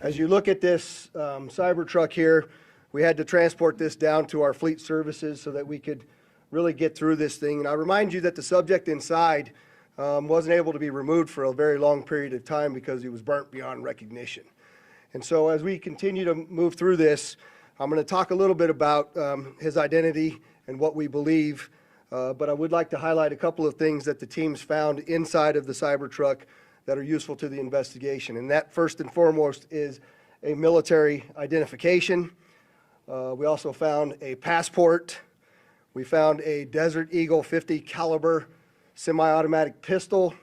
As you look at this Cybertruck here, we had to transport this down to our fleet services so that we could really get through this thing. And I remind you that the subject inside wasn't able to be removed for a very long period of time because he was burnt beyond recognition. And so as we continue to move through this, I'm going to talk a little bit about his identity and what we believe, but I would like to highlight a couple of things that the teams found inside of the Cybertruck that are useful to the investigation. And that, first and foremost, is a military identification. We also found a passport. We found a Desert Eagle 50 caliber semi-automatic pistol.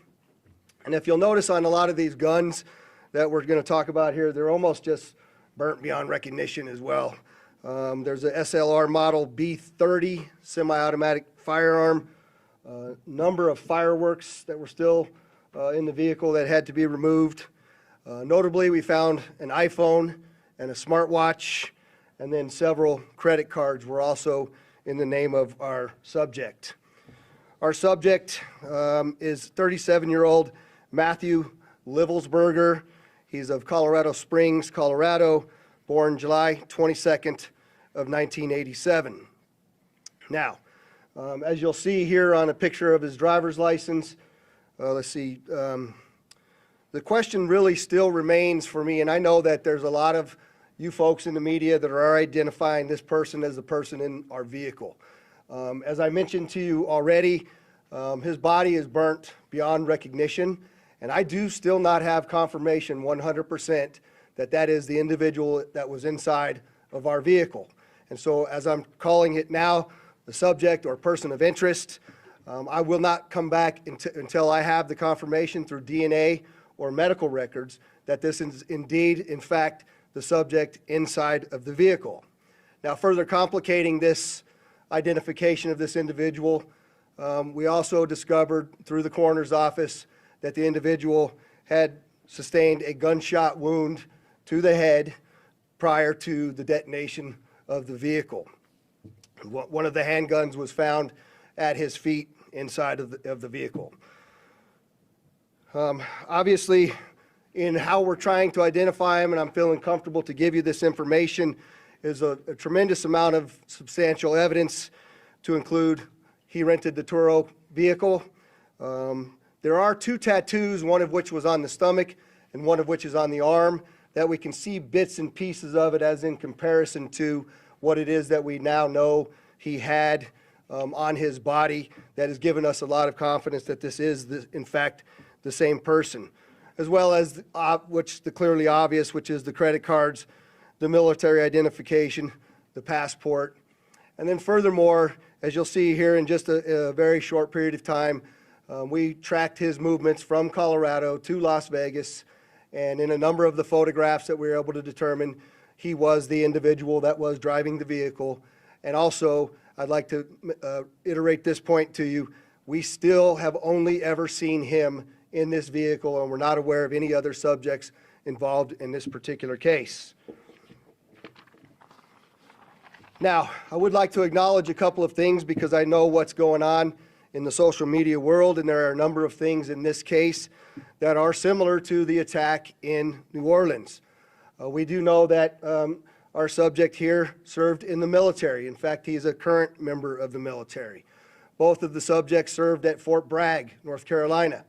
And if you'll notice on a lot of these guns that we're going to talk about here, they're almost just burnt beyond recognition as well. There's a SLR model B30 semi-automatic firearm, number of fireworks that were still in the vehicle that had to be removed. Notably, we found an iPhone and a smartwatch, and then several credit cards were also in the name of our subject. Our subject is 37-year-old Matthew Livelsberger. He's of Colorado Springs, Colorado, born July 22nd of 1987. Now, as you'll see here on a picture of his driver's license, let's see, the question really still remains for me, and I know that there's a lot of you folks in the media that are identifying this person as the person in our vehicle. As I mentioned to you already, his body is burnt beyond recognition, and I do still not have confirmation 100% that that is the individual that was inside of our vehicle. And so as I'm calling it now, the subject or person of interest, I will not come back until I have the confirmation through DNA or medical records that this is indeed, in fact, the subject inside of the vehicle. Now, further complicating this identification of this individual, we also discovered through the coroner's office that the individual had sustained a gunshot wound to the head prior to the detonation of the vehicle. One of the handguns was found at his feet inside of the vehicle. Obviously, in how we're trying to identify him, and I'm feeling comfortable to give you this information, is a tremendous amount of substantial evidence to include he rented the Turo vehicle. There are 2 tattoos, one of which was on the stomach and one of which is on the arm, that we can see bits and pieces of it as in comparison to what it is that we now know he had on his body. That has given us a lot of confidence that this is, in fact, the same person, as well as the clearly obvious, which is the credit cards, the military identification, the passport. And then furthermore, as you'll see here in just a very short period of time, we tracked his movements from Colorado to Las Vegas, and in a number of the photographs that we were able to determine, he was the individual that was driving the vehicle. And also, I'd like to iterate this point to you. We still have only ever seen him in this vehicle, and we're not aware of any other subjects involved in this particular case. Now, I would like to acknowledge a couple of things because I know what's going on in the social media world, and there are a number of things in this case that are similar to the attack in New Orleans. We do know that our subject here served in the military. In fact, he's a current member of the military. Both of the subjects served at Fort Bragg, North Carolina.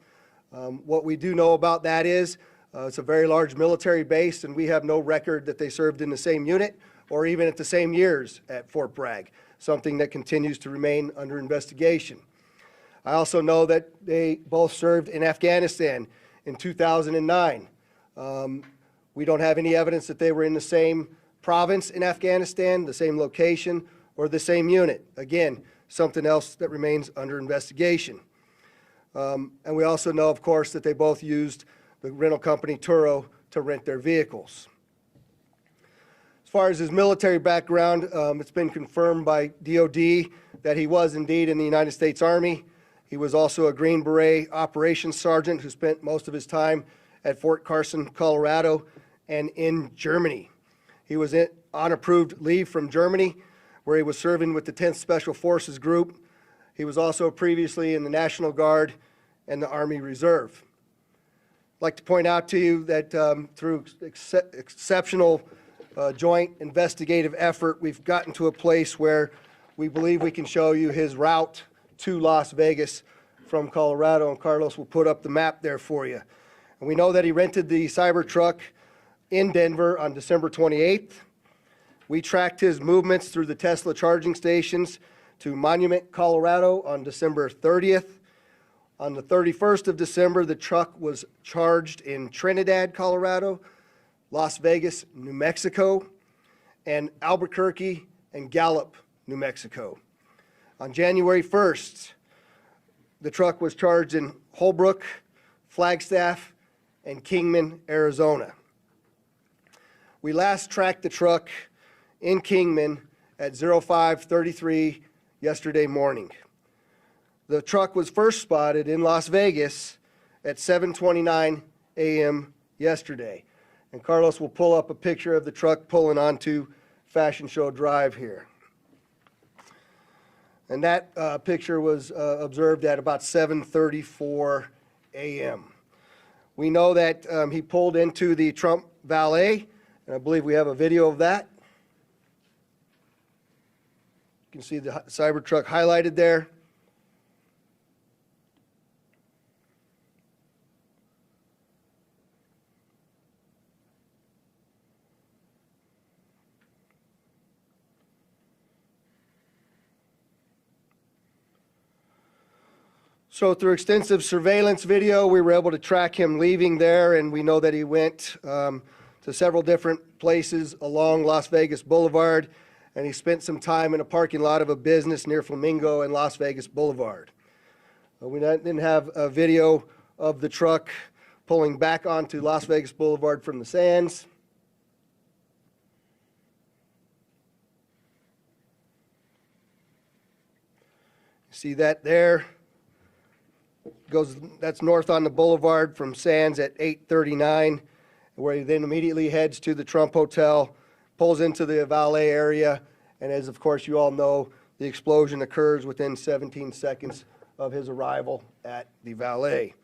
What we do know about that is it's a very large military base, and we have no record that they served in the same unit or even at the same years at Fort Bragg, something that continues to remain under investigation. I also know that they both served in Afghanistan in 2009. We don't have any evidence that they were in the same province in Afghanistan, the same location, or the same unit. Again, something else that remains under investigation. And we also know, of course, that they both used the rental company Turo to rent their vehicles. As far as his military background, it's been confirmed by DOD that he was indeed in the United States Army. He was also a Green Beret operations sergeant who spent most of his time at Fort Carson, Colorado, and in Germany. He was on approved leave from Germany, where he was serving with the 10th Special Forces Group. He was also previously in the National Guard and the Army Reserve. like to point out to you that through exceptional joint investigative effort, we've gotten to a place where we believe we can show you his route to Las Vegas from Colorado, and Carlos will put up the map there for you. And we know that he rented the Cybertruck in Denver on December 28th. We tracked his movements through the Tesla charging stations to Monument, Colorado on December 30th. On the 31st of December, the truck was charged in Trinidad, Colorado, Las Vegas, New Mexico, and Albuquerque and Gallup, New Mexico. On January 1st, the truck was charged in Holbrook, Flagstaff, and Kingman, Arizona. We last tracked the truck in Kingman at 05:33 yesterday morning. The truck was first spotted in Las Vegas at 7:29 a.m. yesterday. And Carlos will pull up a picture of the truck pulling onto Fashion Show Drive here. And that picture was observed at about 7:34 a.m. We know that he pulled into the Trump Valet, and I believe we have a video of that. You can see the Cybertruck highlighted there. So through extensive surveillance video, we were able to track him leaving there, and we know that he went to several different places along Las Vegas Boulevard, and he spent some time in a parking lot of a business near Flamingo and Las Vegas Boulevard. We didn't have a video of the truck pulling back onto Las Vegas Boulevard from the Sands. You see that there? That's north on the boulevard from Sands at 8:39, where he then immediately heads to the Trump Hotel, pulls into the valet area, and as of course you all know, the explosion occurs within 17 seconds of his arrival at the valet.